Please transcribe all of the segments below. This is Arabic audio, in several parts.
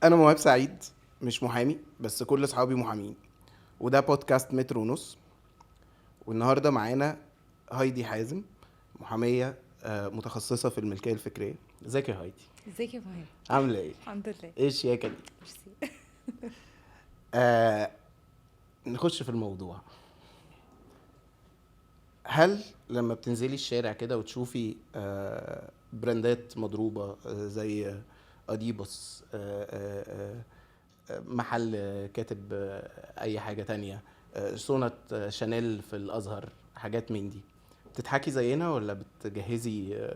انا موهب سعيد، مش محامي بس كل اصحابي محامين، وده بودكاست متر ونص. والنهارده معانا هايدي حازم، محاميه متخصصه في الملكيه الفكريه. ازيك يا هايدي؟ ازيك يا فهد؟ عامله ايه؟ الحمد لله. ايه الشياكه دي؟ ميرسي. آه نخش في الموضوع. هل لما بتنزلي الشارع كده وتشوفي براندات مضروبه زي اديباس، محل كاتب اي حاجة تانية، شنط شانيل في الازهر، حاجات من دي، بتضحكي زينا ولا بتجهزي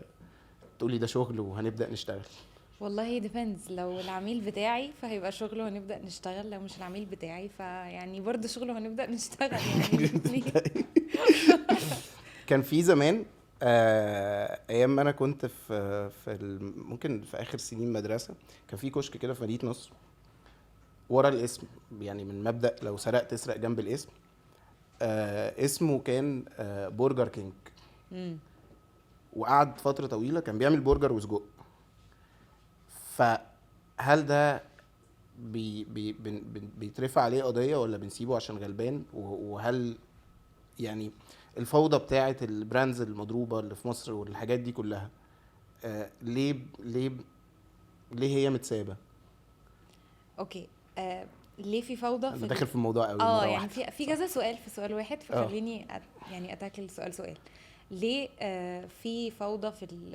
تقولي ده شغل وهنبدأ نشتغل؟ والله ديبندز، لو العميل بتاعي فهيبقى شغل وهنبدأ نشتغل، لو مش العميل بتاعي فيعني برضه شغل وهنبدأ نشتغل يعني الاتنين. كان في زمان ايام ما انا كنت ممكن في اخر سنين مدرسة، كان في كشك كده في مدينة نصر ورا الاسم، يعني من مبدأ لو سرقت تسرق جنب الاسم. اسمه كان برجر كينج، امم وقعد فترة طويلة كان بيعمل برجر وسجق. فهل ده بيترفع عليه قضية ولا بنسيبه عشان غلبان؟ وهل يعني الفوضى بتاعة البراندز المضروبة اللي في مصر والحاجات دي كلها، ليه هي متسابة؟ اوكي. ليه في فوضى انا داخل في الموضوع قوي مرة يعني واحدة. في صح. كذا سؤال في سؤال واحد، اه. فخليني يعني اتاكل سؤال. ليه في فوضى في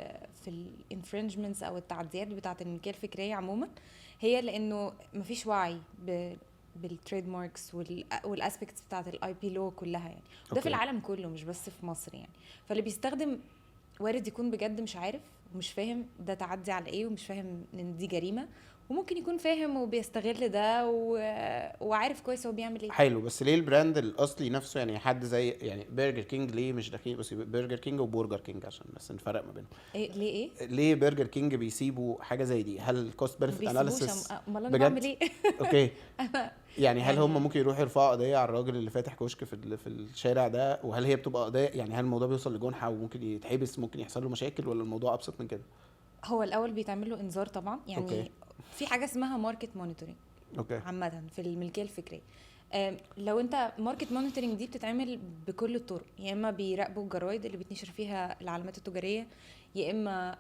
الانفرنجمنتس او التعديات بتاعه الملكيه الفكريه عموما؟ هي لانه مفيش وعي بالتريد ماركس والاسبيكتس بتاعه الاي بي لو كلها يعني. وده في اوكي. العالم كله مش بس في مصر يعني. فاللي بيستخدم وارد يكون بجد مش عارف ومش فاهم ده تعدي على ايه، ومش فاهم ان دي جريمه، وممكن يكون فاهم وبيستغل ده وعارف كويس هو بيعمل ايه. حلو، بس ليه البراند الاصلي نفسه، يعني حد زي يعني برجر كينج، ليه مش داخلين بس برجر كينج وبرجر كينج عشان بس نفرق ما بينهم؟ إيه ليه ايه؟ ليه برجر كينج بيسيبوا حاجه زي دي؟ هل كوست ما بنفيت بيسيبوش اناليسيس؟ امال انا بجد؟ بعمل ايه؟ اوكي. انا يعني هل هم يعني ممكن يروحوا يرفعوا قضيه على الراجل اللي فاتح كشك في الشارع ده؟ وهل هي بتبقى قضيه، يعني هل الموضوع بيوصل لجنحه وممكن يتحبس، ممكن يحصل له مشاكل، ولا الموضوع ابسط من كده؟ هو الاول بيتعمل له انذار طبعا اوكي. يعني. في حاجه اسمها ماركت مونيتورنج اوكي. عامه في الملكيه الفكريه. لو انت ماركت مونيتورنج دي بتتعمل بكل الطرق، يا اما بيراقبوا الجرايد اللي بتنشر فيها العلامات التجاريه، يا اما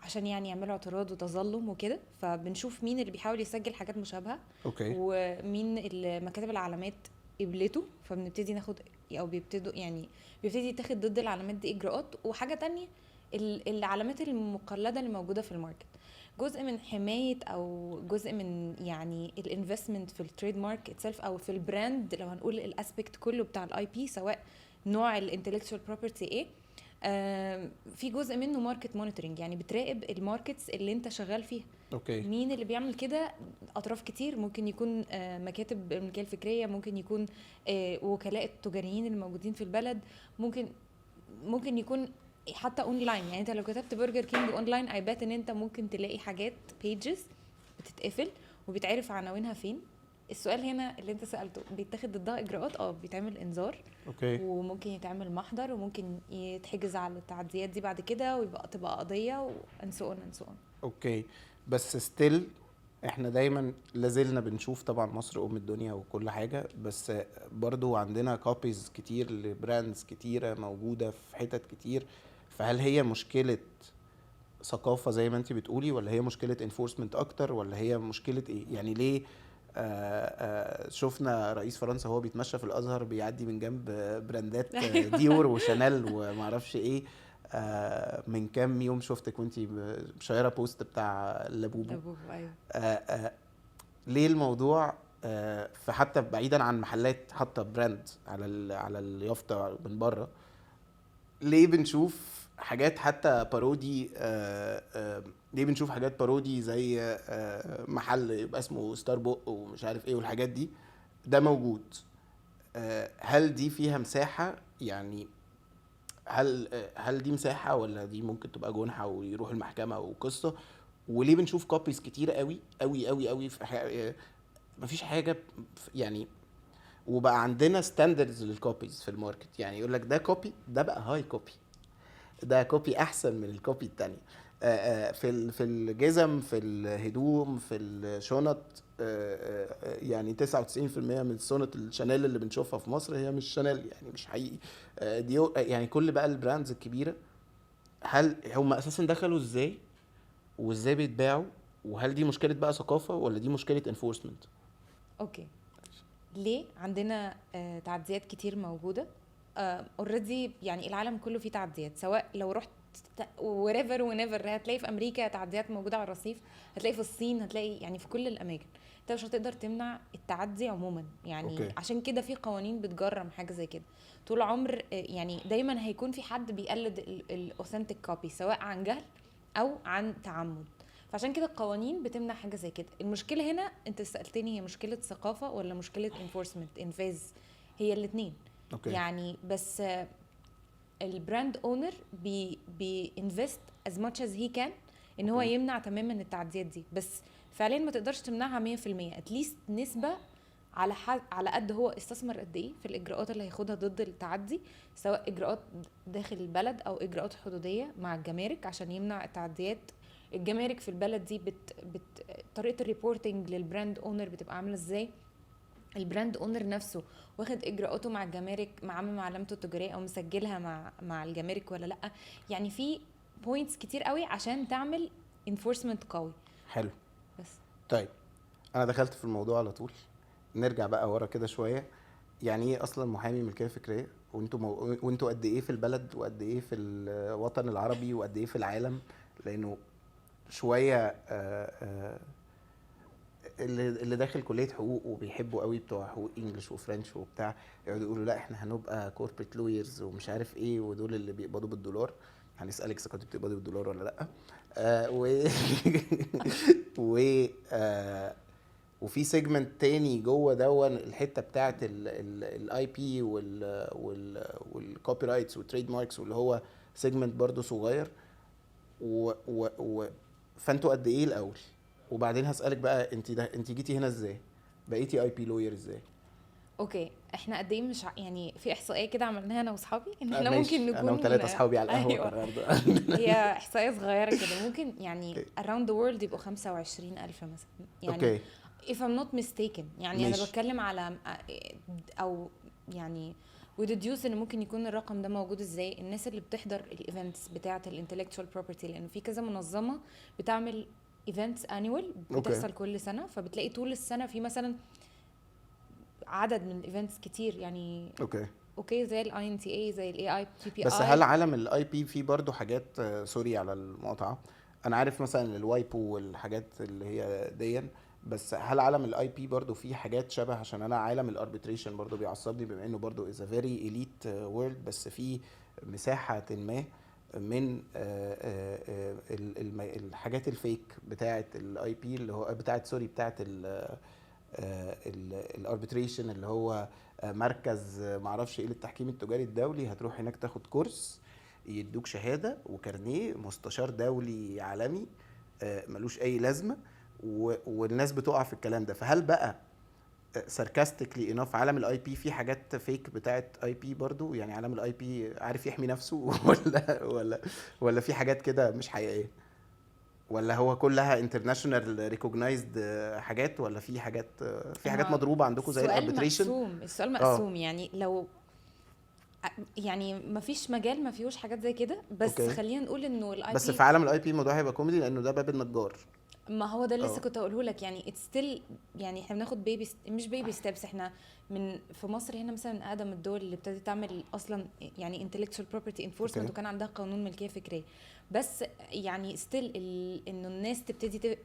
عشان يعني يعملوا اعتراض وتظلم وكده، فبنشوف مين اللي بيحاول يسجل حاجات مشابهه اوكي. ومين اللي مكاتب العلامات قبلته، فبنبتدي ناخد او بيبتدوا يعني بيبتدي يتاخد ضد العلامات دي اجراءات. وحاجه تانية، العلامات المقلده اللي موجوده في الماركت، جزء من حمايه او جزء من يعني الانفستمنت في التريد مارك اتسلف او في البراند. لو هنقول الاسبكت كله بتاع الاي بي، سواء نوع الانتلكتشوال بروبرتي ايه، في جزء منه ماركت مونيتورنج، يعني بتراقب الماركتس اللي انت شغال فيها. اوكي. مين اللي بيعمل كده؟ اطراف كتير، ممكن يكون مكاتب الملكيه الفكريه، ممكن يكون وكلاء التجاريين اللي موجودين في البلد، ممكن يكون حتى اونلاين. يعني انت لو كتبت برجر كينج اونلاين، اي بات ان انت ممكن تلاقي حاجات بيجز بتتقفل وبيتعرف عناوينها فين. السؤال هنا اللي انت سألته، بيتاخد ضدها اجراءات، بيتعمل انذار، اوكي. وممكن يتعمل محضر، وممكن يتحجز على التعديات دي بعد كده، تبقى قضية وانسون انسون. اوكي. بس ستيل احنا دايما لازلنا بنشوف، طبعا مصر ام الدنيا وكل حاجة، بس برضو عندنا كوبيز كتير لبراندز كتيرة موجودة في حتت كتير. فهل هي مشكلة ثقافة زي ما انت بتقولي، ولا هي مشكلة انفورسمنت اكتر، ولا هي مشكلة ايه؟ يعني ليه شفنا رئيس فرنسا هو بيتمشى في الازهر بيعدي من جنب براندات ديور وشانيل ومعرفش ايه؟ من كام يوم شفتك وانتي مشيره بوست بتاع لابوبو. ايوه. آه، آه، ليه الموضوع فحتى بعيدا عن محلات حاطه براند على اليافطه من بره، ليه بنشوف حاجات حتى بارودي؟ ليه بنشوف حاجات بارودي زي محل يبقى اسمه ستار بوك ومش عارف ايه والحاجات دي؟ ده موجود. هل دي فيها مساحة يعني؟ هل دي مساحة، ولا دي ممكن تبقى جنحة ويروح المحكمة وقصة؟ وليه بنشوف كوبيز كتير قوي قوي قوي قوي مفيش حاجة يعني؟ وبقى عندنا ستاندردز للكوبيز في الماركت، يعني يقول لك ده كوبي، ده بقى هاي كوبي، ده كوبي احسن من الكوبي التانية. في الجزم، في الهدوم، في الشنط. يعني 99% من شنط الشانيل اللي بنشوفها في مصر هي مش شانيل، يعني مش حقيقي. ديو يعني كل بقى البراندز الكبيره، هل هم اساسا دخلوا ازاي وازاي بيتباعوا؟ وهل دي مشكله بقى ثقافه ولا دي مشكله انفورسمنت؟ اوكي، ليه عندنا تعديات كتير موجوده اوريدي؟ يعني العالم كله فيه تعديات، سواء لو رحت وريفر ونيفر هتلاقي في امريكا تعديات موجوده على الرصيف، هتلاقي في الصين، هتلاقي يعني في كل الاماكن. انت مش هتقدر تمنع التعدي عموما، يعني اوكي. عشان كده في قوانين بتجرم حاجه زي كده طول عمر. يعني دايما هيكون في حد بيقلد الاوثنتيك كوبي، سواء عن جهل او عن تعمد. فعشان كده القوانين بتمنع حاجه زي كده. المشكله هنا انت سالتني هي مشكله ثقافه ولا مشكله انفورسمنت انفاذ؟ هي الاثنين. اوكي. يعني بس البراند اونر بي انفست as much as he can ان هو أوكي. يمنع تماما التعديات دي، بس فعليا ما تقدرش تمنعها 100%. اتليست نسبه على قد هو استثمر قد ايه في الاجراءات اللي هياخدها ضد التعدي، سواء اجراءات داخل البلد او اجراءات حدوديه مع الجمارك عشان يمنع التعديات. الجمارك في البلد دي طريقه الريبورتنج للبراند اونر بتبقى عامله ازاي؟ البراند اونر نفسه واخد اجراءاته مع الجمارك، معمم علامته التجاريه او مسجلها مع الجمارك ولا لا؟ يعني في بوينتس كتير قوي عشان تعمل انفورسمنت قوي. حلو. بس طيب انا دخلت في الموضوع على طول، نرجع بقى ورا كده شويه. يعني ايه اصلا محامي ملكيه فكريه؟ وانتوا قد ايه في البلد وقد ايه في الوطن العربي وقد ايه في العالم؟ لانه شويه اللي داخل كليه حقوق وبيحبوا قوي بتوع حقوق انجلش وفرنش وبتاع، يقعدوا يقولوا لا احنا هنبقى كوربريت لويرز ومش عارف ايه، ودول اللي بيقبضوا بالدولار. هنسالك اذا كنتوا بتقبضوا بالدولار ولا لا. و و وفي سيجمنت تاني جوه دون الحته بتاعه الاي بي والكوبي رايتس والتريد ماركس، واللي هو سيجمنت برضو صغير. فانتوا قد ايه الاول؟ وبعدين هسالك بقى انت جيتي هنا ازاي؟ بقيتي اي بي لوير ازاي؟ اوكي، احنا قد ايه مش يعني في احصائيه كده عملناها انا واصحابي ان احنا ماشي. ممكن انا نكون وثلاثه اصحابي على القهوه ايوه، قررنا. هي احصائيه صغيره كده، ممكن يعني around the world يبقوا 25,000 مثلا يعني. اوكي. if I'm not mistaken، يعني انا ماشي. بتكلم على او يعني وديوس ان ممكن يكون الرقم ده موجود ازاي. الناس اللي بتحضر الايفنتس بتاعه الانتلكتشوال بروبرتي، لانه في كذا منظمه بتعمل ايفنتس انيوال بتحصل كل سنه، فبتلاقي طول السنه في مثلا عدد من الايفنتس كتير يعني. اوكي زي الاي ان تي اي، زي الاي اي بي بي اي. بس هل عالم الاي بي فيه برضو حاجات سوري على المقاطعه، انا عارف مثلا الوايبو والحاجات اللي هي دي، بس هل عالم الاي بي برضو فيه حاجات شبه؟ عشان انا عالم الاربيتريشن برضو بيعصبني، بما انه برضو is a very elite world، بس في مساحه ما من الحاجات الفيك بتاعه الاي بي، اللي هو بتاعه سوري بتاعه الاربيتريشن، اللي هو مركز معرفش ايه للتحكيم التجاري الدولي. هتروح هناك تاخد كورس، يدوك شهادة وكارنيه مستشار دولي عالمي ملوش اي لازمة، والناس بتقع في الكلام ده. فهل بقى ساركاستيكلي انف عالم الاي بي في حاجات فيك بتاعت اي بي برضو؟ يعني عالم الاي بي عارف يحمي نفسه ولا في حاجات كده مش حقيقية؟ ولا هو كلها انترناشونال ريكوجنايزد حاجات؟ ولا في حاجات مضروبه عندكم زي الاربيتريشن؟ السؤال مقسوم يعني لو يعني ما فيش مجال ما فيهوش حاجات زي كده، بس أوكي. خلينا نقول انه الاي بس بي في عالم الاي بي الموضوع هيبقى كوميدي لانه ده باب النجار. ما هو ده لسه كنت هقوله لك. يعني اتس ستيل، يعني احنا بناخد مش بيبي ستيبس. احنا في مصر هنا مثلا من اقدم الدول اللي ابتدت تعمل اصلا يعني intellectual property enforcement، وكان عندها قانون ملكيه فكريه. بس يعني ستيل انه الناس تبتدي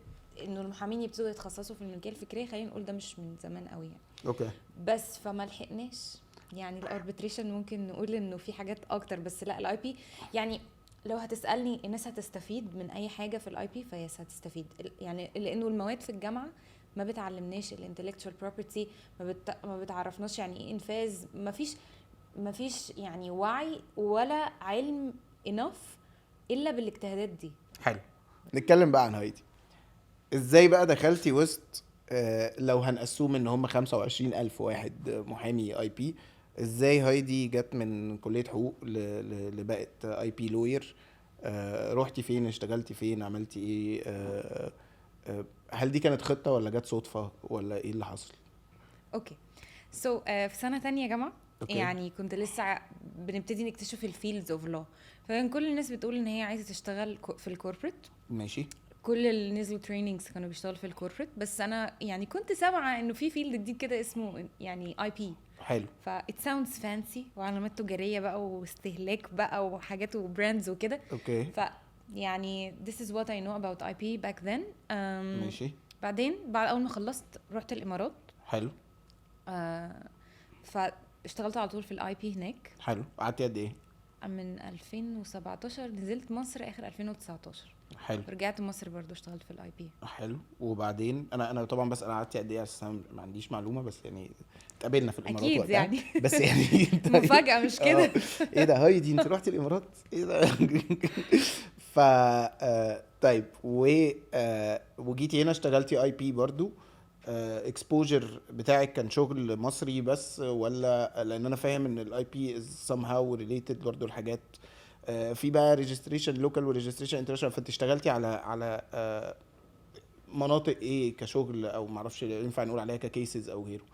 انه المحامين يبتدوا يتخصصوا في الملكيه الفكريه، خلينا نقول ده مش من زمان قوي يعني. بس فما لحقناش يعني الاربيتريشن. ممكن نقول انه في حاجات اكتر، بس لا الاي بي يعني لو هتسالني الناس هتستفيد من اي حاجه في الاي بي فهي هتستفيد، يعني لانه المواد في الجامعه ما بتعلمناش الانتلكتشوال بروبرتي، ما بتعرفناش يعني ايه انفاذ. ما فيش يعني وعي ولا علم انف الا بالاجتهادات دي. حلو. نتكلم بقى عن هايدي. ازاي بقى دخلتي وسط لو هنقسم ان هم 25,000 واحد محامي اي بي، ازاي هايدي جت من كلية حقوق لبقت اي بي لوير؟ روحتي فين، اشتغلتي فين، عملتي ايه، هل دي كانت خطة ولا جت صدفة ولا ايه اللي حصل؟ اوكي. سو في سنه تانية جامعه، اوكي. يعني كنت لسه بنبتدي نكتشف الفيلدز اوف لو. فكان كل الناس بتقول ان هي عايزه تشتغل في الكوربريت. ماشي. كل اللي نزلوا تريننجز كانوا بيشتغلوا في الكوربريت، بس انا يعني كنت سامعه انه في فيلد جديد كده اسمه يعني اي بي. حلو. ف it sounds fancy وعلامات تجاريه بقى واستهلاك بقى وحاجات وبراندز وكده. اوكي. ف يعني this is what I know about IP back then. ماشي. بعدين بعد اول ما خلصت رحت الامارات. حلو. فاشتغلت على طول في الاي بي هناك. حلو. قعدتي قد ايه؟ من 2017 نزلت مصر اخر 2019. حلو. رجعت مصر برضو اشتغلت في الاي بي. حلو. وبعدين انا طبعا بسأل قعدتي قد ايه عشان ما عنديش معلومة، بس يعني اتقابلنا في الامارات اكيد وقتها يعني بس يعني مفاجأة مش كده. ايه ده هايدي انت رحتي الامارات ايه ده ف طيب وجيتي هنا اشتغلتي اي بي برضو، اكسبوجر بتاعك كان شغل مصري بس ولا؟ لان انا فاهم ان الاي بي از somehow related برضو الحاجات في بقى ريجستريشن لوكال وريجستريشن انترناشونال، فانت اشتغلتي على مناطق ايه كشغل، او معرفش ينفع نقول عليها ككيسز او غيره؟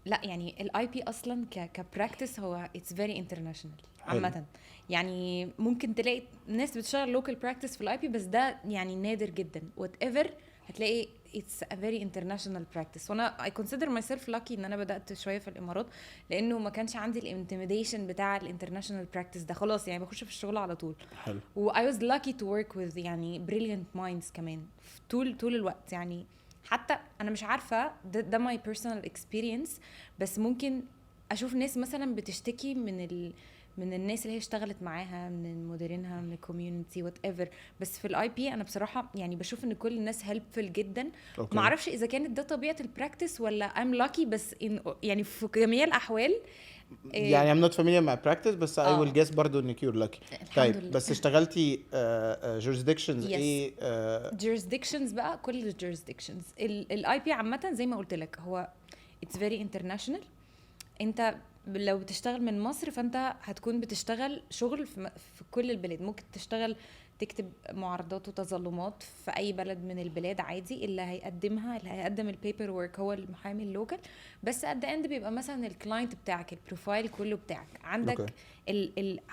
لا يعني الاي بي اصلا كبراكتس هو اتس فيري انترناشونال حلو. عامه. يعني ممكن تلاقي ناس بتشتغل لوكال براكتس في الاي بي، بس ده يعني نادر جدا. وات ايفر هتلاقي it's a very international practice. وانا I consider myself lucky ان انا بدأت شوية في الامارات، لانه ما كانش عندي الانتميديشن بتاع الانترناشونال براكتس ده. خلاص يعني بخش في الشغل على طول. حلو. و I was lucky to work with يعني brilliant minds كمان طول الوقت. يعني حتى انا مش عارفة ده my personal experience، بس ممكن اشوف ناس مثلا بتشتكي من الناس اللي هي اشتغلت معاها، من مديرينها، من الكوميونتي وات ايفر. بس في الاي بي انا بصراحه يعني بشوف ان كل الناس هيلبفل جدا. اوكي. ما اعرفش اذا كانت ده طبيعه البراكتس ولا ام لاكي، بس يعني في جميع الاحوال يعني I'm not familiar مع practice بس I will guess برضو انك you're lucky. الحمد طيب لله. بس اشتغلتي jurisdictions Yes. ايه؟ jurisdictions بقى، كل jurisdictions. الاي بي عامه زي ما قلت لك هو it's very international. انت لو بتشتغل من مصر فانت هتكون بتشتغل شغل في كل البلاد. ممكن تشتغل تكتب معارضات وتظلمات في اي بلد من البلاد عادي. اللي هيقدم البيبر ورك هو المحامي اللوكال. بس at the end بيبقى مثلا الكلاينت بتاعك، البروفايل كله بتاعك عندك.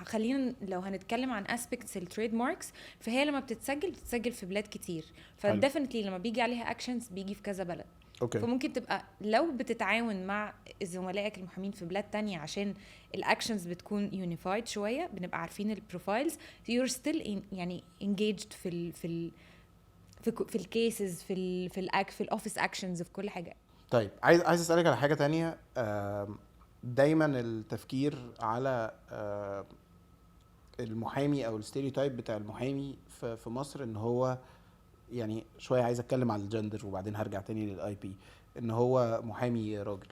خلينا لو هنتكلم عن aspects التريد ماركس، فهي لما بتتسجل في بلاد كتير، فديفنتلي لما بيجي عليها اكشنز بيجي في كذا بلد. اوكي. فممكن تبقى لو بتتعاون مع زملائك المحامين في بلاد تانية عشان الاكشنز بتكون يونيفايد شويه، بنبقى عارفين البروفايلز. you're still يعني engaged في الكيسز، في الاوفيس اكشنز، في كل حاجه. طيب عايز اسالك على حاجه تانية. دايما التفكير على المحامي او الستيريوتايب بتاع المحامي في مصر ان هو يعني شويه، عايز اتكلم على الجندر وبعدين هرجع تاني للاي بي، ان هو محامي راجل.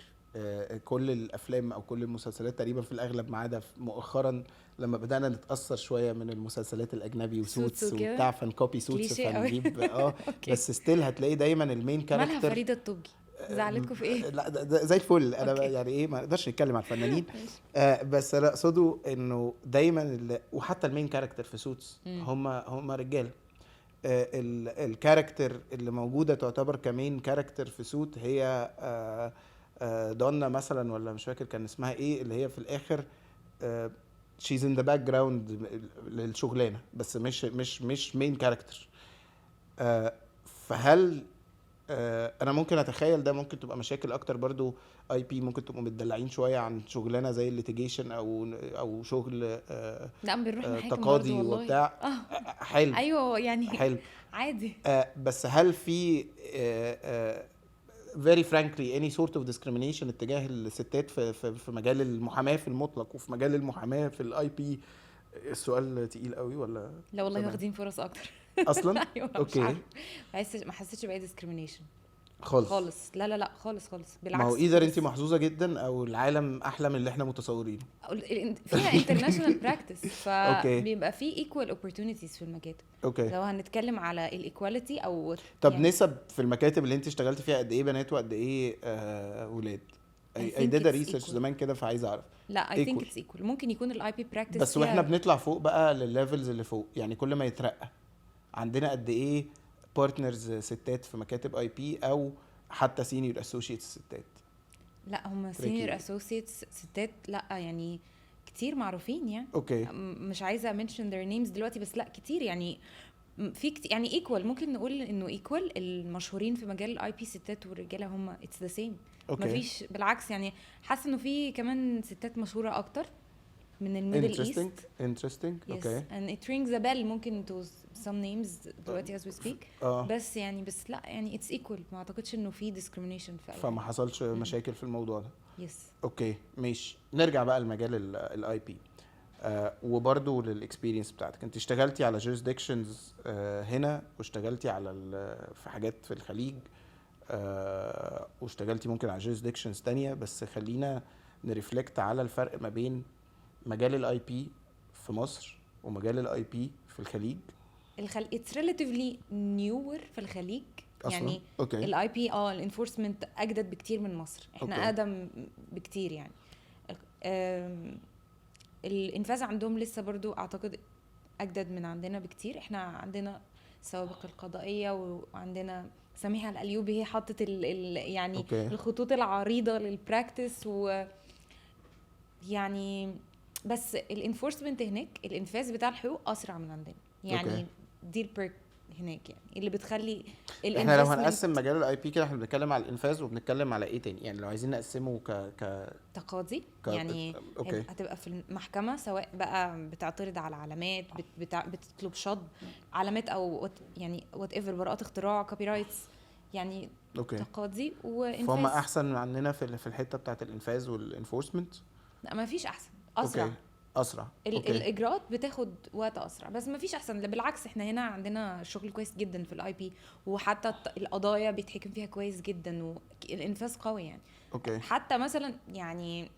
كل الافلام او كل المسلسلات تقريبا في الاغلب ما عدا مؤخرا لما بدانا نتاثر شويه من المسلسلات الاجنبي وسوتس وبتاع، فنكوبي سوتس فنجيب بس ستيل هتلاقي دايما المين كاركتر. مالها فريدة الطبي زعلتكم في ايه؟ لا ده زي الفل. انا يعني ايه، ما نقدرش نتكلم عن الفنانين بس انا اقصده انه دايما وحتى المين كاركتر في سوتس هم رجاله. الكاركتر اللي موجوده تعتبر كمين كاركتر في سوت هي دونا مثلا، ولا مش فاكر كان اسمها ايه، اللي هي في الاخر she's in the background للشغلانه بس مش مين كاركتر. فهل انا ممكن اتخيل ده ممكن تبقى مشاكل اكتر برضو؟ اي بي ممكن تبقوا متدلعين شويه عن شغلانه زي الليتيجيشن او شغل لا بنروح محاكم تقاضي برضو والله. وبتاع. حلو. ايوه يعني حلو. عادي. بس هل في very frankly any sort of discrimination اتجاه الستات في مجال المحاماه في المطلق وفي مجال المحاماه في الاي بي؟ السؤال تقيل قوي ولا؟ لا والله واخدين فرص اكتر اصلا. ايوه اوكي. ما حسيتش باي discrimination خالص. لا خالص بالعكس. ما هو اذا انت محظوظه جدا او العالم احلى من اللي احنا متصورينه. فيها انترناشونال براكتس فبيبقى في equal opportunities في المكاتب. اوكي. لو هنتكلم على الايكواليتي او طب يعني نسب في المكاتب اللي انت اشتغلت فيها قد ايه بنات وقد ايه ولاد؟ I I think did a it's research equal. زمان كده فعايز اعرف. لا I think equal. it's equal. ممكن يكون الاي بي براكتس بس واحنا فيها بنطلع فوق بقى للليفلز اللي فوق، يعني كل ما يترقى عندنا قد ايه بارتنرز ستات في مكاتب اي بي او حتى سينيور اسوشيتس ستات؟ لا هم tricky. سينيور اسوسيتس ستات لا يعني كتير معروفين يعني. اوكي مش عايزه mention their names دلوقتي بس لا كتير يعني. في يعني ايكوال، ممكن نقول انه ايكوال. المشهورين في مجال الاي بي ستات والرجاله هم اتس ذا سيم. اوكي مفيش بالعكس يعني. حاسه انه في كمان ستات مشهوره اكتر من الميدل interesting ايست. interesting. Yes, اوكي and it rings a bell ممكن to some names دلوقتي as we speak. بس يعني بس لا يعني it's equal. ما اعتقدش انه في discrimination في اي فما حصلش مشاكل في الموضوع ده. Yes. اوكي ماشي، نرجع بقى لمجال الاي بي وبرضو للاكسبيرينس بتاعتك. انت اشتغلتي على jurisdictions هنا، واشتغلتي على في حاجات في الخليج، واشتغلتي ممكن على jurisdictions تانية، بس خلينا نرفلكت على الفرق ما بين مجال الاي بي في مصر ومجال الاي بي في الخليج. it's relatively newer في الخليج أصلاً؟ يعني. اوكي الاي بي الانفورسمنت اجدد بكتير من مصر. احنا أوكي. اقدم بكتير يعني. الانفاذ عندهم لسه برضو اعتقد اجدد من عندنا بكتير. احنا عندنا سوابق القضائيه وعندنا سميحه الايوبي هي حطت يعني أوكي. الخطوط العريضه للبراكتس يعني. بس الانفورسمنت هناك الانفاذ بتاع الحقوق اسرع من عندنا يعني. أوكي. دي البرك هناك يعني اللي بتخلي احنا لو الinvestment هنقسم مجال الاي بي كده، احنا بنتكلم على الانفاذ وبنتكلم على ايه تاني؟ يعني لو عايزين نقسمه تقاضي ك- يعني. اوكي هتبقى في المحكمة سواء بقى بتعترض على علامات بتطلب شطب علامات او يعني وات ايفر، براءات اختراع، كوبي رايتس يعني. اوكي. تقاضي فهم وانفاذ. احسن عننا في الحته بتاعت الانفاذ والانفورسمنت. لا ما فيش احسن، اسرع. اوكي اسرع. اوكي الاجراءات بتاخد وقت اسرع بس ما فيش احسن. بالعكس احنا هنا عندنا شغل كويس جدا في الاي بي، وحتى القضايا بيتحكم فيها كويس جدا والانفاذ قوي يعني. اوكي حتى مثلا يعني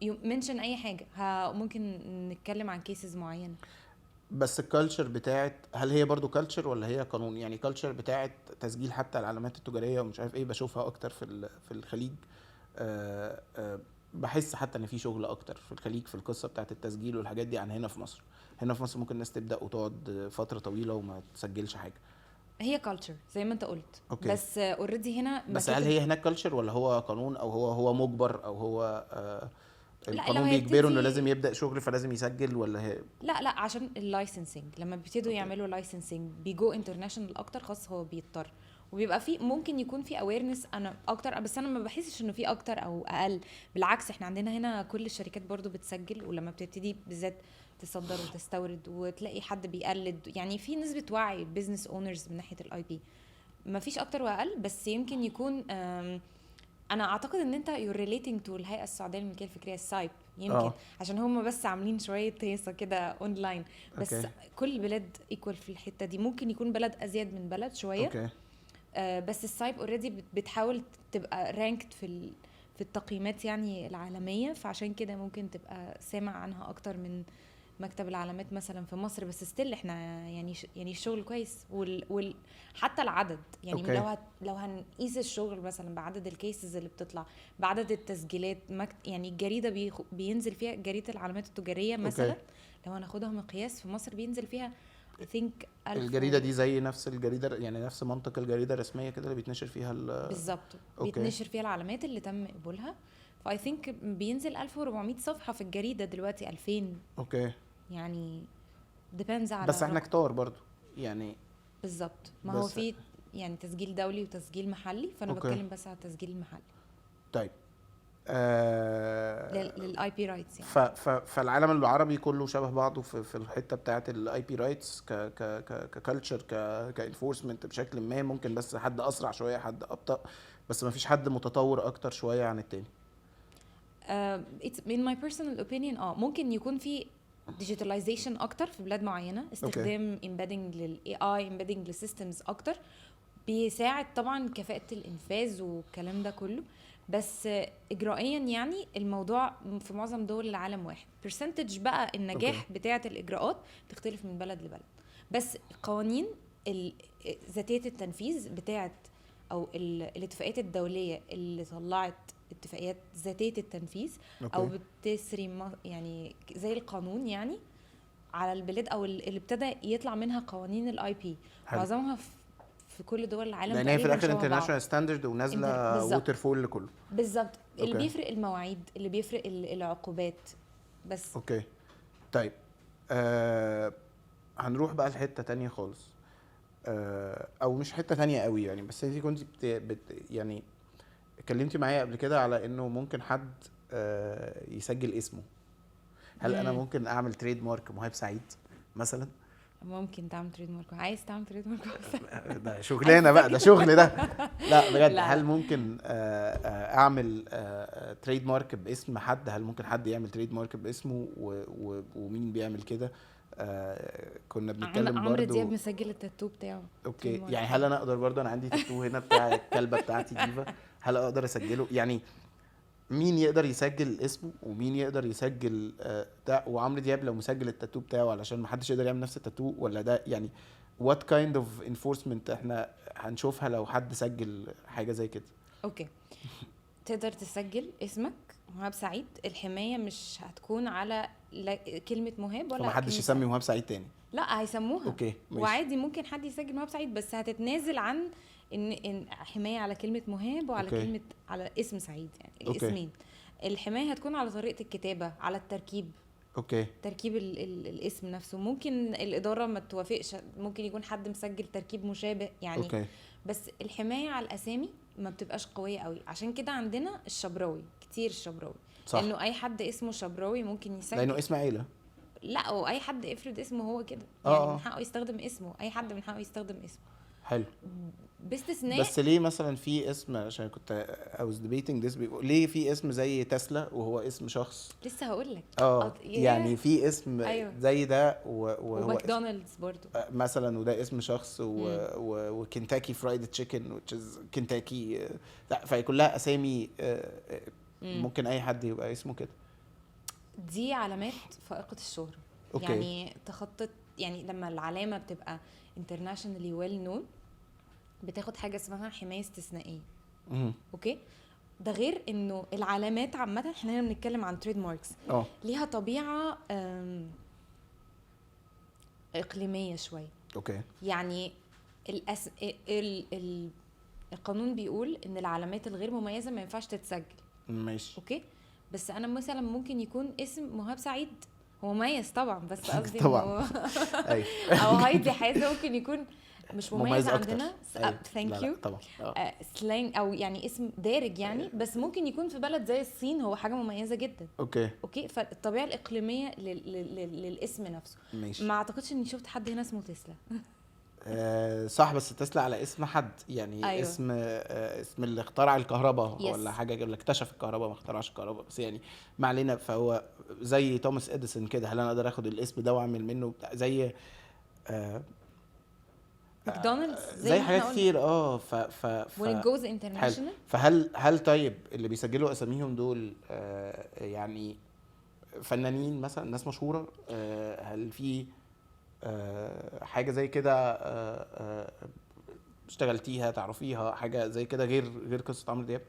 منشن اي حاجه ممكن نتكلم عن كيسز معينه. بس الكالتشر بتاعت، هل هي برضو كالتشر ولا هي قانون؟ يعني كالتشر بتاعت تسجيل حتى العلامات التجاريه ومش عارف ايه، بشوفها اكتر في الخليج. بحس حتى ان في شغل اكتر في الخليج في القصه بتاعت التسجيل والحاجات دي عن هنا في مصر. هنا في مصر ممكن الناس تبدا وتقعد فتره طويله وما تسجلش حاجه. هي كالتشر زي ما انت قلت. أوكي. بس اوريدي هنا بس هل هي هناك كالتشر ولا هو قانون، او هو مجبر، او هو القانون بيجبره انه لازم يبدا شغل فلازم يسجل، ولا هي؟ لا عشان اللايسنسنج لما بيبتدوا يعملوا لايسنسنج بيجو انترناشونال اكتر، خاص هو بيضطر. وبيبقى في ممكن يكون في اويرنس انا اكتر، بس انا ما بحسش انه في اكتر او اقل. بالعكس احنا عندنا هنا كل الشركات برضو بتسجل، ولما بتبتدي بالذات تصدر وتستورد وتلاقي حد بيقلد يعني في نسبه وعي بزنس اونرز من ناحيه الاي بي. ما فيش اكتر واقل، بس يمكن يكون انا اعتقد ان انت you're relating to الهيئه السعوديه للملكيه الفكريه السايب يمكن عشان هم بس عاملين شويه هيصه كده اونلاين. بس أوكي. كل بلاد ايكوال في الحته دي. ممكن يكون بلد ازيد من بلد شويه. اوكي بس السايب اوريدي بتحاول تبقى رانكد في التقييمات يعني العالميه، فعشان كده ممكن تبقى سامع عنها اكتر من مكتب العلامات مثلا في مصر. بس ستيل احنا يعني الشغل كويس حتى العدد يعني. أوكي. لو هنقيس الشغل مثلا بعدد الكيسز اللي بتطلع، بعدد التسجيلات يعني الجريده بينزل فيها جريده العلامات التجاريه مثلا. أوكي. لو هناخدها مقياس في مصر بينزل فيها I think الجريده دي زي نفس الجريده يعني نفس منطق الجريده الرسميه كده اللي بيتنشر فيها بالظبط. بيتنشر فيها العلامات اللي تم قبولها. فاي ثينك بينزل 1400 صفحه في الجريده دلوقتي 2000. اوكي يعني depends على بس احنا كتار برضو يعني. بالظبط. ما هو في يعني تسجيل دولي وتسجيل محلي، فانا أوكي. بتكلم بس على التسجيل المحلي. طيب للاي بي رايتس يعني. فالعالم العربي كله شبه بعضه في الحته بتاعه الاي بي رايتس ككالتشر كانفورسمنت بشكل ما. ممكن بس حد اسرع شويه حد ابطا، بس ما فيش حد متطور اكتر شويه عن التاني. it's in my personal opinion ممكن يكون في digitalization اكتر في بلاد معينه، استخدام embedding للاي اي embedding للسيستمز اكتر بيساعد طبعا كفاءه الانفاذ والكلام ده كله. بس اجرائيا يعني الموضوع في معظم دول العالم واحد. percentage بقى النجاح بتاعه الاجراءات تختلف من بلد لبلد، بس قوانين ذاتيه التنفيذ بتاعه او الاتفاقيات الدوليه اللي طلعت اتفاقيات ذاتيه التنفيذ او اوكي بتسري يعني زي القانون يعني على البلاد، او اللي ابتدى يطلع منها قوانين الاي بي. حلو. معظمها في كل دول العالم لان هي في تقريبا الاخر شبه بعض. انترناشونال ستاندرد ونازله بالظبط ووتر فول لكله. بالظبط. اللي اوكي بيفرق المواعيد، اللي بيفرق العقوبات بس. اوكي. طيب هنروح بقى لحته تانية خالص، او مش حته تانية قوي يعني، بس انت كنت يعني اتكلمتي معايا قبل كده على انه ممكن حد يسجل اسمه. هل انا مم. ممكن اعمل تريد مارك مهاب سعيد مثلا؟ ممكن تعمل تريد مارك، عايز تعمل تريد مارك ده شغلانه بقى، ده شغل ده. لا بجد، لا هل لا ممكن اعمل تريد مارك باسم حد؟ هل ممكن حد يعمل تريد مارك باسمه ومين بيعمل كده؟ كنا بنتكلم عمرو دياب برضو. مسجل التاتو بتاعه اوكي، تريد مارك. يعني هل انا اقدر برضو، انا عندي تاتو هنا بتاع الكلبه بتاعتي ديفا، هل اقدر اسجله؟ يعني مين يقدر يسجل اسمه ومين يقدر يسجل ده؟ وعمرو دياب لو مسجل التاتو بتاعه علشان ما حدش يقدر يعمل نفس التاتو، ولا ده يعني what kind of enforcement احنا هنشوفها لو حد سجل حاجه زي كده؟ اوكي، تقدر تسجل اسمك مهاب سعيد. الحمايه مش هتكون على كلمه مهاب ولا فما حدش كلمة يسمي مهاب سعيد تاني؟ لا هيسموها. اوكي ماشي. وعادي ممكن حد يسجل مهاب سعيد، بس هتتنازل عن ان حمايه على كلمه مهاب وعلى اوكي كلمه على اسم سعيد، يعني اوكي الاسمين. الحمايه هتكون على طريقه الكتابه، على التركيب، اوكي تركيب الاسم نفسه. ممكن الاداره ما توافقش، ممكن يكون حد مسجل تركيب مشابه يعني. اوكي بس الحمايه على الاسامي ما بتبقاش قويه قوي، عشان كده عندنا الشبراوي كتير. الشبراوي صح، انه اي حد اسمه شبراوي ممكن يسجل. لانه اسم عيله. لا، واي حد افرض اسمه هو كده، اه يعني من اه حقه يستخدم اسمه. اي حد من حقه يستخدم اسمه حلو. باستثناء. بس ليه مثلا في اسم، عشان كنت I was debating this ليه في اسم زي تسلا وهو اسم شخص؟ لسه هقول لك. يعني في اسم ايوه، زي ده وهو اسم وماكدونالدز برضو مثلا، وده اسم شخص مم. وكنتاكي فرايد تشيكن which is كنتاكي. لا، فهي كلها اسامي مم. ممكن اي حد يبقى اسمه كده. دي علامات فائقة الشهرة. اوكي يعني تخطط، يعني لما العلامة بتبقى internationally well known بتاخد حاجة اسمها حماية استثنائية. مهم. اوكي، ده غير انه العلامات عامة، احنا هنا بنتكلم عن تريد ماركس، ليها طبيعة اقليمية شوية. اوكي يعني القانون بيقول ان العلامات الغير مميزة ما ينفعش تتسجل. ماشي اوكي، بس انا مثلا ممكن يكون اسم مهاب سعيد هو مميز طبعا، بس قصدي طبعا. ايوه او هايدي حازة ممكن يكون مش مميز أكتر. عندنا. أيوة. ثانك لا يو. طبعا. سلانج او يعني اسم دارج يعني، بس ممكن يكون في بلد زي الصين هو حاجه مميزه جدا. اوكي، فالطبيعه الاقليميه للاسم نفسه. ماشي. ما اعتقدش اني شفت حد هنا اسمه تسلا. صح، بس تسلا على اسم حد يعني. أيوة. اسم اللي اخترع الكهرباء Yes. ولا حاجه، اللي اكتشف الكهرباء، ما اخترعش الكهرباء، بس يعني ما علينا. فهو زي توماس اديسون كده، هل انا اقدر اخد الاسم ده واعمل منه زي ماكدونالدز زي ما حاجات احنا كتير when it goes international. فهل طيب اللي بيسجلوا اساميهم دول يعني فنانين مثلا، ناس مشهوره؟ هل في حاجه زي كده اشتغلتيها تعرفيها حاجه زي كده غير قصه عمرو دياب؟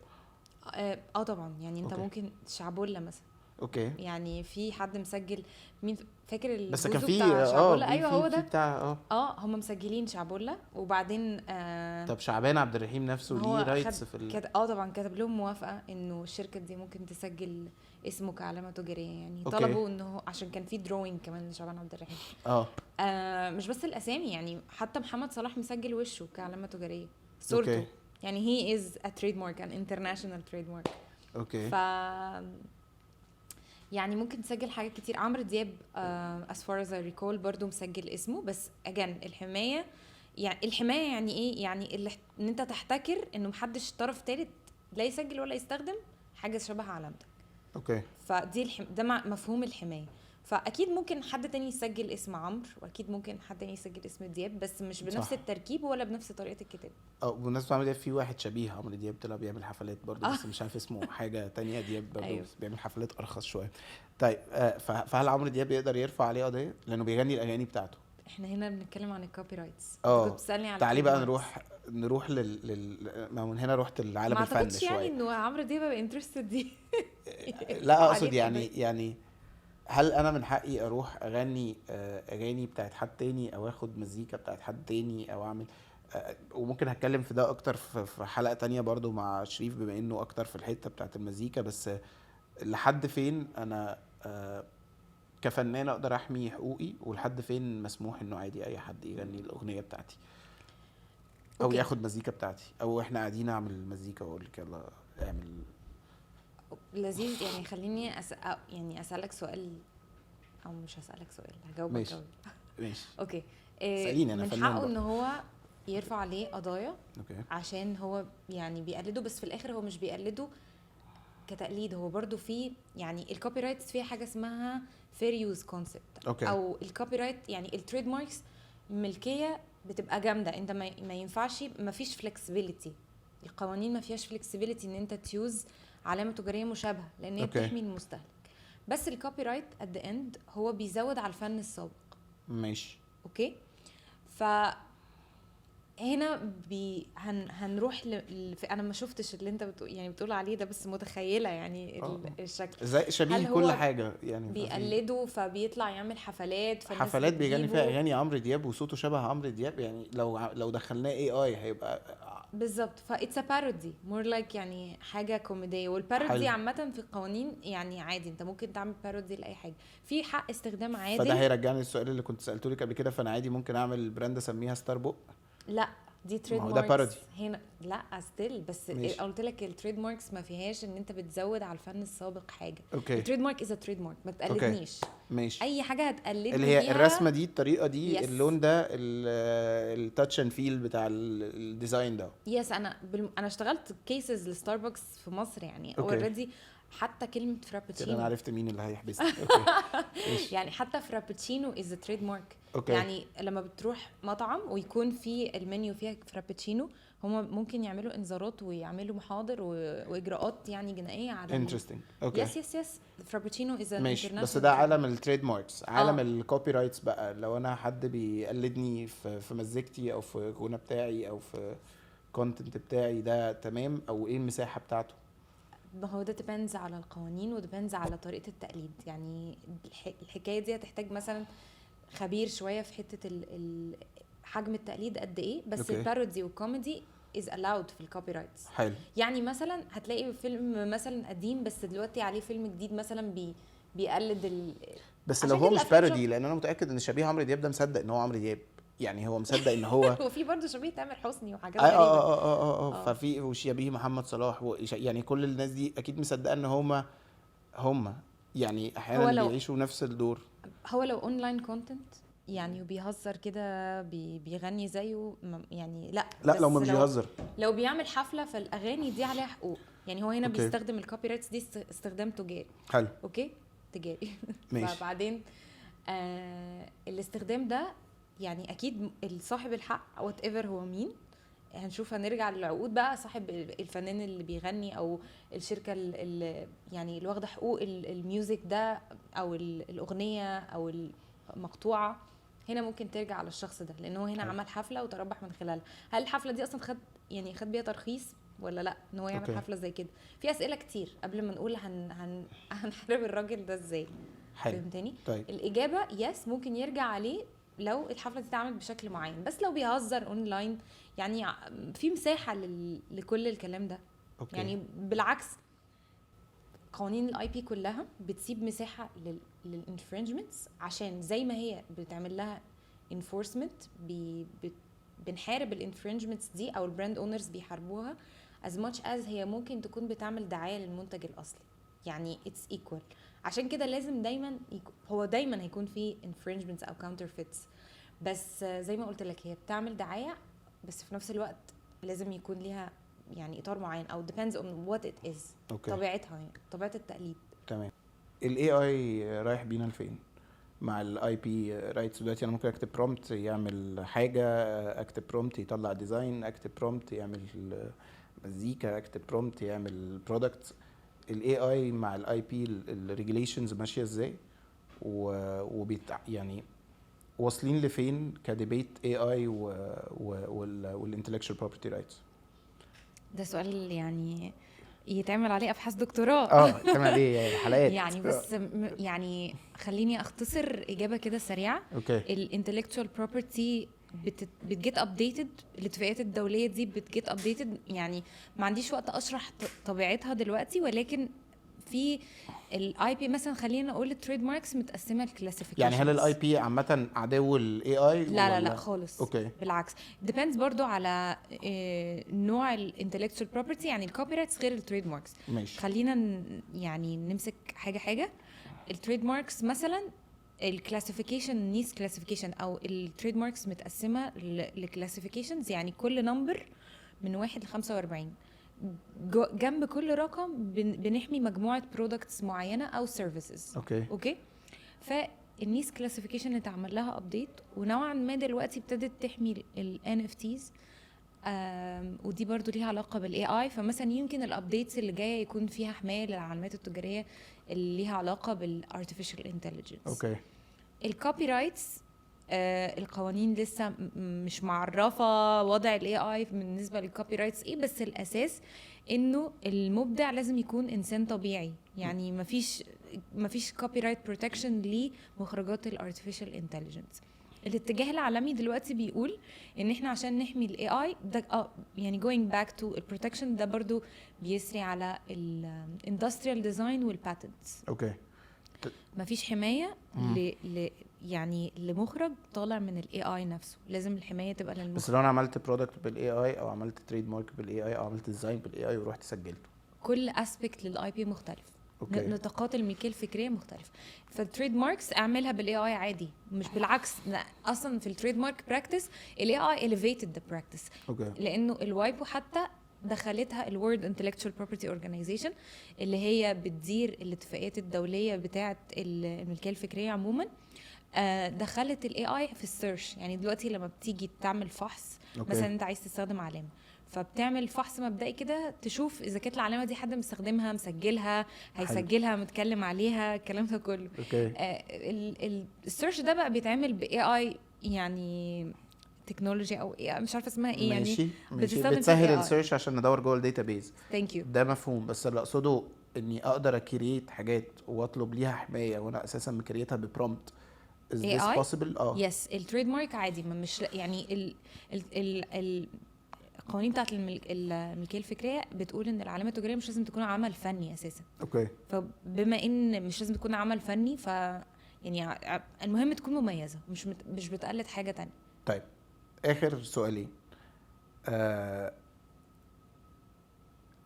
طبعا، يعني انت أوكي. ممكن شعبولة مثلا. اوكي، يعني في حد مسجل، مين فاكر بس كان الجوزو في بتاع شعبولة؟ في ايوه هو في ده. بتاع هم مسجلين شعبولة، وبعدين طب شعبان عبد الرحيم نفسه ليه رايتس في طبعا كتب لهم موافقه انه الشركه دي ممكن تسجل اسمه كعلامه تجاريه. يعني أوكي. طلبوا انه عشان كان في دروينج كمان لشعبان عبد الرحيم. مش بس الاسامي، يعني حتى محمد صلاح مسجل وشه كعلامه تجاريه، صورته. أوكي. يعني he is a trademark, an international trademark. اوكي. يعني ممكن تسجل حاجات كتير. عمرو دياب as far as I recall برضو مسجل اسمه، بس again الحماية يعني ايه؟ يعني ان انت تحتكر انه محدش طرف تالت لا يسجل ولا يستخدم حاجة شبه علامتك. اوكي، فدي ده مفهوم الحماية. فاكيد ممكن حد تاني يسجل اسم عمرو، واكيد ممكن حد تاني يسجل اسم دياب، بس مش بنفس صح. التركيب ولا بنفس طريقة الكتاب. بالنسبه لعمرو دياب في واحد شبيه عمرو دياب طلع بيعمل حفلات برضه، بس مش عارف اسمه حاجه تانية. دياب برضه أيوه. بس بيعمل حفلات ارخص شويه. طيب فهل عمرو دياب يقدر يرفع عليه قضيه لانه بيغني الاغاني بتاعته؟ احنا هنا بنتكلم عن الكوبي رايتس، كنت اه بتسالني على تعالي بقى التريد نروح ما من هنا رحت ما لعالم الفن اعتقدش يعني شويه. انه عمرو دياب بقى انترستد دي لا يرفع اقصد عليه يعني قضيه. هل انا من حقي اروح اغني اغاني بتاعت حد تاني او اخد مزيكا بتاعت حد تاني او اعمل وممكن هتكلم في ده اكتر في حلقة تانية برضو مع شريف بما انه اكتر في الحتة بتاعت المزيكا. بس لحد فين انا كفنان اقدر احمي حقوقي ولحد فين مسموح انه عادي اي حد يغني الاغنية بتاعتي او اوكي ياخد مزيكا بتاعتي او احنا قاعدين اعمل مزيكا واقول لك يلا اعمل. لذيذ. يعني خليني يعني اسالك سؤال، او مش هسالك سؤال، هجاوبك ماشي جواب. ماشي اوكي. اسأليني انا من فنان حقه بقى. ان هو يرفع عليه قضايا اوكي عشان هو يعني بيقلده، بس في الاخر هو مش بيقلده كتقليد، هو برضو في يعني الكوبي رايتس فيها حاجه اسمها فير يوز كونسبت، اوكي او الكوبي رايت يعني التريد ماركس ملكيه بتبقى جامده، انت ما ينفعش، ما فيش فلكسبيليتي، القوانين ما فيهاش فلكسبيليتي ان انت تيوز علامه تجاريه مشابهه لان هي اوكي بتحمي المستهلك. بس الكوبي رايت ات ذا اند هو بيزود على الفن السابق. ماشي اوكي. ف هنا هنروح انا ما شفتش اللي انت يعني بتقول عليه ده، بس متخيله يعني الشكل. زي شبيه هل كل هو حاجه يعني بيقلده فبيطلع يعمل حفلات فالناس حفلات بيغني فيها بتجيبه؟ اغاني عمرو دياب وصوته شبه عمرو دياب، يعني لو دخلناه اي هيبقى بالظبط. فايتس ا بارودي مور لايك، يعني حاجه كوميديه، والبارودي حلو. عامه في القوانين يعني عادي، انت ممكن تعمل بارودي لاي حاجه في حق استخدام فده عادل. هيرجعني للسؤال اللي كنت سالته لك قبل كده، فانا عادي ممكن اعمل براند اسميها ستار بوك. لا دي تريد ما هو ده بارودي. ماركس هنا، لا ستيل، بس ماشي قلت لك التريد ماركس ما فيهاش ان انت بتزود على الفن السابق حاجه. اوكي التريد مارك از تريد مارك، ما اوكي تقلدنيش. ماشي. اي حاجه اللي هتقلدني هي بيها. الرسمه دي الطريقه دي يس اللون ده التاتش اند فيل بتاع الديزاين ده. يس. انا اشتغلت كيسز لستاربكس في مصر يعني اوكي اوريدي. حتى كلمه كده انا فرابتشينو عرفت مين اللي هيحبسني. اوكي ماشي يعني حتى فرابتشينو از تريد مارك. اوكي يعني لما بتروح مطعم ويكون في المنيو فيها فرابتشينو، هم ممكن يعملوا انذارات ويعملوا محاضر واجراءات يعني جنائيه على انترستنج. اوكي يس فرابتشينو از ان ماشي. بس انترناشونال ده عالم التريد ماركس. عالم اه الكوبي رايتس بقى، لو انا حد بيقلدني في مزيكتي او في غنى بتاعي او في كونتنت بتاعي، ده تمام؟ او ايه المساحة بتاعته؟ ما هو ده ديبندز على القوانين وديبندز على طريقه التقليد. يعني الحكايه دي هتحتاج مثلا خبير شويه في حته حجم التقليد قد ايه. بس اوكي البارودي والكوميدي is allowed في الكوبي رايتس. حلو. يعني مثلا هتلاقي فيلم مثلا قديم بس دلوقتي عليه فيلم جديد مثلا بيقلد بس لو عشان هو كده مش الافلام بارودي، لان انا متأكد ان شبيه عمرو دياب ده مصدق ان هو عمرو دياب، يعني هو مصدق ان هو وفي برضه شبيه تامر حسني وحاجات اه غريبه. اه ففي وشبيه محمد صلاح يعني كل الناس دي اكيد مصدقه ان هم يعني هو احيانا لو بيعيشوا نفس الدور. اونلاين كونتنت يعني وبيهزر كده بيغني زيه يعني لا. لا لو ما بس مش بيهزر. لو بيعمل حفله فالاغاني دي عليها حقوق. يعني هو هنا اوكي بيستخدم الكوبي رايتس دي استخدام تجاري. حلو اوكي تجاري ماشي فبعدين الاستخدام ده يعني اكيد صاحب الحق وات ايفر هو مين. هنشوف هنرجع للعقود بقى، صاحب الفنان اللي بيغني او الشركه اللي يعني اللي واخده حقوق الميوزك ده او الاغنيه او المقطوعه. هنا ممكن ترجع على الشخص ده لانه هنا حلو عمل حفله وتربح من خلالها. هل الحفله دي اصلا خد بيها ترخيص ولا لا ان هو يعمل اوكي حفله زي كده؟ في اسئله كتير قبل ما نقول هنحارب الراجل ده ازاي. حلو فهمتني؟ طيب الاجابه يس ممكن يرجع عليه لو الحفله دي اتعملت بشكل معين. بس لو بيهزر اونلاين يعني في مساحه لكل الكلام ده. اوكي يعني بالعكس قوانين الاي بي كلها بتسيب مساحه للانفرنجمنتس عشان زي ما هي بتعمل لها انفورسمنت. بنحارب الانفرنجمنتس دي او البراند اونرز بيحاربوها as much as هي ممكن تكون بتعمل دعايه للمنتج الاصلي. يعني it's equal. عشان كده لازم دايما هو دايما هيكون في infringements او counterfeits. بس زي ما قلت لك هي بتعمل دعايه، بس في نفس الوقت لازم يكون ليها يعني اطار معين او depends on what it is. اوكي طبيعتها يعني طبيعه التقليد. تمام. الاي اي رايح بينا لفين مع الاي بي رايتس دلوقتي؟ انا ممكن اكتب برومبت يعمل حاجه، اكتب برومبت يطلع ديزاين، اكتب برومبت يعمل مزيكا، اكتب برومبت يعمل برودكت. الاي اي مع الاي بي الريجوليشنز ماشيه ازاي؟ يعني واصلين لفين كديبيت AI والintellectual property rights؟ ده سؤال يعني يتعمل عليه ابحاث دكتوراه. تعمل ايه حلقات يعني بس يعني خليني اختصر اجابه كده سريعه. اوكي. الانتلكتشوال بروبرتي بتجيت ابديتد، الاتفاقيات الدوليه دي بتجيت ابديتد. يعني ما عنديش وقت اشرح طبيعتها دلوقتي، ولكن في الاي بي مثلا، خلينا نقول التريد ماركس متقسمه لكلاسيفيكيشنز. يعني هل الاي بي عامه عدو الاي اي؟ لا خالص. اوكي. بالعكس، depends برضو على نوع الانتلكتشوال بروبرتي. يعني الكوبي رايتس غير التريد ماركس. ماشي. خلينا يعني نمسك حاجه. التريد ماركس مثلا الكلاسيفيكيشن، نيس كلاسيفيكيشن او التريد ماركس متقسمه لكلاسيفيكيشنز. يعني كل نمبر من 1 ل 45 جنب كل رقم بنحمي مجموعه برودكتس معينه او سيرفيسز. اوكي. فالنيس كلاسيفيكيشن اتعمل لها ابديت، ونوعا ما دلوقتي ابتدت تحمي ال NFTs. ودي برضو ليها علاقه بالاي اي. فمثلا يمكن الابديتس اللي جايه يكون فيها حمايه للعلامات التجاريه اللي ليها علاقه بالارتفيشال انتليجنس. اوكي. الكوبي رايتس القوانين لسه مش معرفه وضع الاي اي بالنسبه للكوبي رايتس ايه، بس الاساس انه المبدع لازم يكون انسان طبيعي. يعني مفيش كوبي رايت بروتكشن لمخرجات الارتفيشال انتليجنس. الاتجاه العالمي دلوقتي بيقول ان احنا عشان نحمي الاي اي ده يعني going back to البروتكشن ده برضو بيسري على الاندستريال ديزاين والباتنتس. اوكي. مفيش حمايه يعني لمخرج طالع من الاي اي نفسه، لازم الحمايه تبقى للمخرج. بس لو انا عملت برودكت بالاي اي او عملت تريد مارك بالاي اي او عملت ديزاين بالاي اي ورحت سجلته، كل اسبكت للاي بي مختلف. أوكي. نطاقات الملكيه الفكريه مختلفه. فالتريد ماركس اعملها بالاي اي عادي، مش بالعكس. اصلا في التريد مارك براكتس الاي اي elevated the practice. اوكي. لانه الوايبو حتى دخلتها الورد انتلكتشوال بروبرتي اورجانيزيشن اللي هي بتدير الاتفاقيات الدوليه بتاعه الملكيه الفكريه عموما. دخلت الاي اي في السيرش. يعني دلوقتي لما بتيجي تعمل فحص، أوكي. مثلا انت عايز تستخدم علامه، فبتعمل فحص مبدئي كده تشوف اذا كانت العلامه دي حد مستخدمها، مسجلها، هيسجلها، متكلم عليها، الكلام ده كله. اوكي. السيرش ده بقى بيتعمل باي اي، يعني تكنولوجيا او مش عارفه اسمها ايه. يعني بتسهل السيرش عشان ندور جوه الداتابيز. ثانك يو. ده مفهوم، بس اللي اقصده اني اقدر اكريت حاجات واطلب ليها حمايه وانا اساسا مكريتها ببرومبت. is this possible؟ يس. التريد مارك عادي، ما مش يعني القوانين بتاعت الملكيه الفكريه بتقول ان العلامه التجاريه مش لازم تكون عمل فني اساسا. اوكي. فبما ان مش لازم تكون عمل فني، ف يعني المهم تكون مميزه، مش بتقلد حاجه تانية. طيب اخر سؤالين.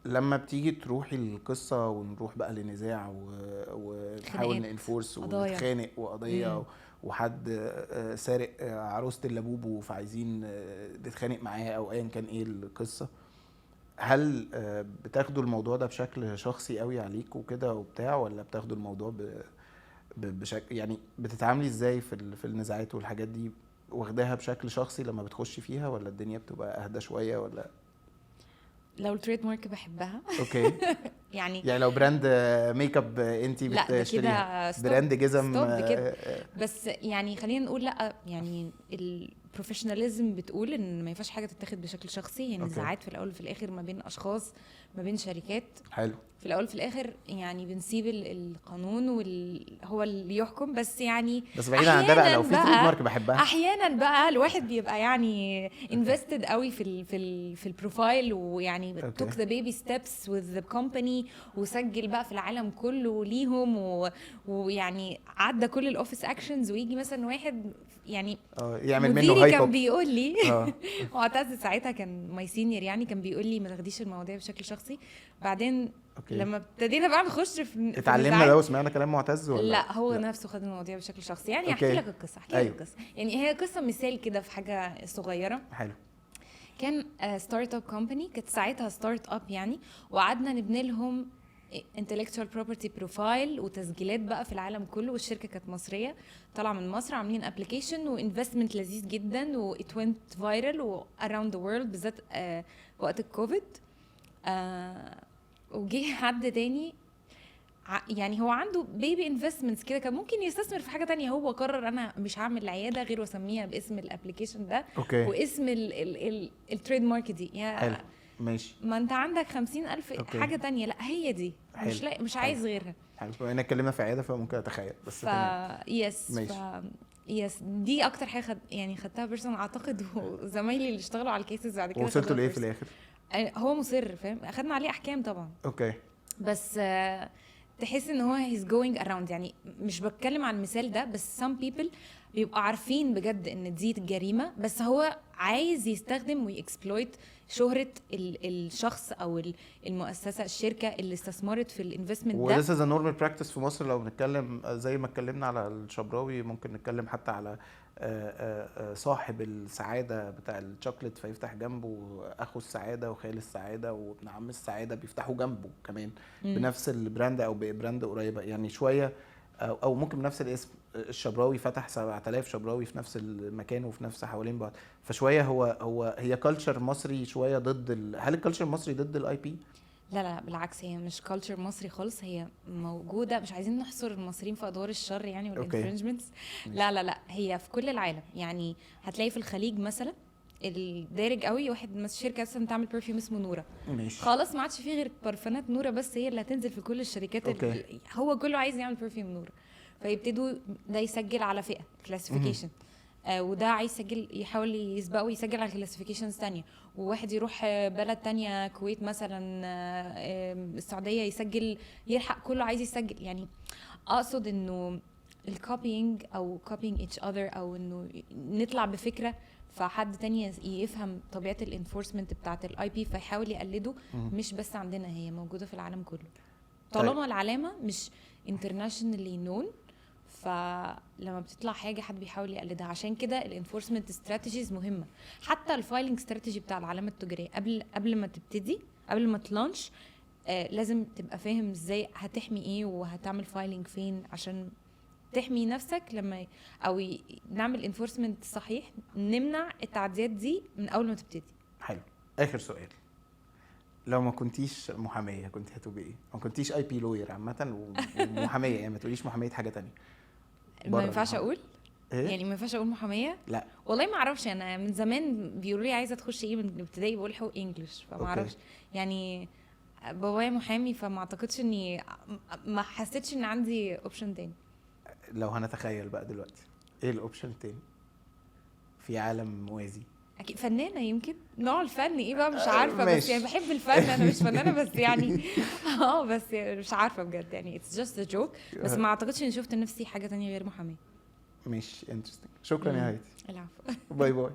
لما بتيجي تروحي القصه ونروح بقى لنزاع ونحاول ننفورس ونتخانق وقضيه وحد سارق عروسه اللبوبو فعايزين نتخانق معاه او ايا كان ايه القصه، هل بتاخدوا الموضوع ده بشكل شخصي قوي عليك وكده وبتاع، ولا بتاخدوا الموضوع بشكل يعني بتتعاملي ازاي في النزاعات والحاجات دي؟ واخداها بشكل شخصي لما بتخشي فيها، ولا الدنيا بتبقى اهدى شويه؟ ولا لو التريد مارك بحبها اوكي. يعني لو براند ميك اب انت بتشتريها، براند جزم بس يعني خلينا نقول لا، يعني البروفيشناليزم بتقول ان ما ينفعش حاجه تتاخد بشكل شخصي. هي نزاعات في الاول وفي الاخر ما بين اشخاص، ما بين شركات. حلو. في الاول وفي الاخر يعني بنسيب القانون هو اللي يحكم. بس يعني بس بعيدا عن ده بقى، لو في تريد مارك بحبها احيانا بقى الواحد بيبقى يعني انفستد قوي في البروفايل، ويعني took the baby steps with the company وسجل بقى في العالم كله ليهم ويعني عدى كل الاوفيس اكشنز، ويجي مثلا واحد يعني يعمل منه هايب كان بيقول لي معتز ساعتها كان ماي سينيور، يعني كان بيقول لي ما تاخديش المواضيع بشكل شخصي. بعدين لما ابتدينا بقى نخش في اتعلمنا ده وسمعنا كلام معتز، ولا لا هو نفسه خد المواضيع بشكل شخصي. يعني احكي لك القصه، يعني هي قصه مثال كده في حاجه صغيره. حلو. كان ستارت اب كومباني، كانت ساعتها ستارت اب يعني، وقعدنا نبني لهم intellectual property profile وتسجيلات بقى في العالم كله. والشركه كانت مصريه، طالعه من مصر، عاملين ابلكيشن وانفستمنت لذيذ جدا، و it went viral و around the world، بالذات وقت الكوفيد. وجه حد تاني يعني هو عنده بيبي انفستمنتس كده، كان ممكن يستثمر في حاجه تانية. هو قرر انا مش هعمل عياده غير واسميها باسم الابلكيشن ده اوكي واسم التريد مارك دي حلو يا ماشي ما انت عندك 50,000 اوكي حاجه تانية. لا هي دي مش حلو مش حلو عايز غيرها. حلو. بما اننا اتكلمنا في عياده فممكن اتخيل بس ف تمام يس ماشي يس دي اكتر حاجه يعني خدتها بيرسون اعتقد. وزمايلي اللي اشتغلوا على الكيسز بعد كده وصلتوا خدوها لايه في personal. الاخر؟ هو مصر فاهم، اخدنا عليه احكام طبعا، اوكي بس تحس ان هو he's going around. يعني مش بتكلم عن المثال ده بس some people بيبقوا عارفين بجد ان دي جريمة، بس هو عايز يستخدم ويكسبلويت شهرة الشخص او المؤسسة الشركة اللي استثمرت في الانفستمنت و ده. this is a normal practice في مصر. لو بنتكلم زي ما اتكلمنا على الشبراوي ممكن نتكلم حتى على صاحب السعادة بتاع الشوكليت فيفتح جنبه أخو السعادة وخال السعادة وابن عم السعادة بيفتحوا جنبه كمان بنفس البراند أو ببراند قريبة يعني شوية أو ممكن بنفس الاسم. الشبراوي فتح 7000 شبراوي في نفس المكان وفي نفس حوالين بعض. فشوية هي كلتشر مصري شوية ضد هل الكلتشر المصري ضد الاي بي؟ لا بالعكس، هي مش كلتشر مصري خالص، هي موجوده. مش عايزين نحصر المصريين في ادوار الشر يعني والانفرنجمنتس. لا هي في كل العالم. يعني هتلاقي في الخليج مثلا الدارج قوي واحد شركه مثلا بتعمل برفيوم اسمه نورا، ماشي خلاص ما عادش فيه غير برفانات نورا بس هي اللي هتنزل في كل الشركات. هو كله عايز يعمل برفيوم نورا، فيبتدوا ده يسجل على فئه كلاسيفيكيشن، وده عايز يسجل يحاول يسبقه ويسجل على كلاسيفيكيشنز تانية، وواحد يروح بلد تانية كويت مثلا السعودية يسجل يلحق كله عايز يسجل. يعني اقصد انه الكوبينج او كوبينج each other او انه نطلع بفكرة فحد تاني يفهم طبيعة الانفورسمنت بتاعت الاي بي فيحاول يقلده. مش بس عندنا، هي موجودة في العالم كله طالما العلامة مش internationally known. فلما بتطلع حاجه حد بيحاول يقلدها. عشان كده الانفورسمنت استراتيجيز مهمه. حتى الفايلنج استراتيجي بتاع العلامه التجاريه قبل ما تبتدي، قبل ما تلانش لازم تبقى فاهم ازاي هتحمي ايه وهتعمل فايلنج فين عشان تحمي نفسك لما او نعمل انفورسمنت صحيح، نمنع التعديات دي من اول ما تبتدي. حلو. اخر سؤال، لو ما كنتيش محاميه كنت هتبقي ايه؟ ما كنتيش اي بي لوير عامه ومحاميه يعني ما تقوليش محاميه حاجه تانية. ما ينفعش اقول إيه؟ يعني ما ينفعش اقول محاميه؟ لا والله ما اعرفش. انا من زمان بيقولوا لي عايزه تخش ايه من ابتدائي، بقول حقوق انجلش فما اعرفش. يعني بابايا محامي فما اعتقدش اني ما حسيتش ان عندي اوبشن تاني. لو هنتخيل بقى دلوقتي ايه الاوبشن التاني في عالم موازي؟ اكيد فنانه. يمكن نوع الفن ايه بقى مش عارفه ماشي. بس يعني بحب الفن. انا مش فنانه بس يعني بس يعني مش عارفه بجد يعني اتس جاست ا جوك. بس ما اعتقدش اني شفت نفسي حاجه تانية غير محاميه. مش انترستنج. شكرا يا هايدي. العفو. باي باي.